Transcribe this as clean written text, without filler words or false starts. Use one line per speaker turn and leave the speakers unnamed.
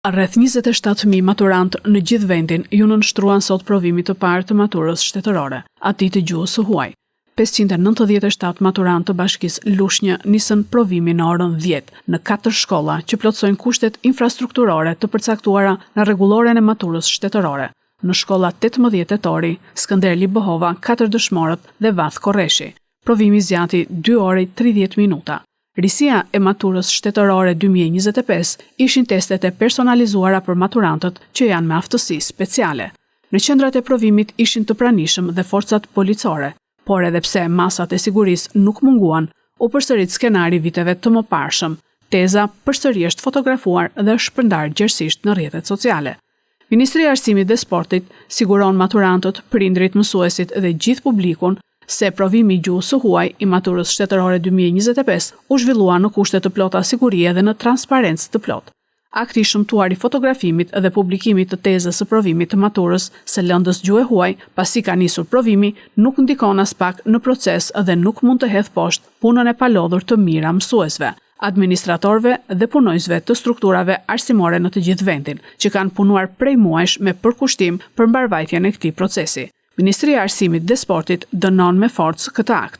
Rreth 27.000 maturantë në gjithë vendin ju nënshtruan sot provimit të parë të maturës shtetërore, atij të gjuhës së huaj. 597 maturantë të bashkisë Lushnjë nisën provimin në orën 10 në 4 shkolla që plotësojnë kushtet infrastrukturore të përcaktuara në rregulloren e maturës shtetërore. Në shkolla 18 Tetori, Skënderli Bohova, 4 dëshmorët dhe Vath Korreshi. Provimi zgjati 2 orë 30 minuta. Risia e maturës shtetërore 2025 ishin testet e personalizuara për maturantët që janë me aftësi speciale. Në qendrat e provimit ishin të pranishëm dhe forcat policore, por edhe pse masat e sigurisë nuk munguan, u përsërit skenari viteve të mëparshëm. Teza përsëri është fotografuar dhe është shpërndar gjerësisht në rrjetet sociale. Ministria e Arsimit dhe Sportit siguron maturantët, prindrit, mësuesit dhe gjithë publikun se provimi i gjuhës së huaj i maturës shtetërore 2025 u zhvillua në kushte të plota sigurie dhe në transparencë të plotë. Akti i shëmtuar i fotografimit dhe publikimit të tezës së provimit të maturës së lëndës gjuhë huaj, pasi ka nisur provimi, nuk ndikon as pak në proces dhe nuk mund të hedhë poshtë punën e palodhur të mira mësuesve, administratorëve dhe punojësve të strukturave arsimore në të gjithë vendin, që kanë punuar prej muajsh me përkushtim për mbarvajtjen e këtij procesi. Ministria e Arsimit dhe Sportit dënon me forcë këtë akt.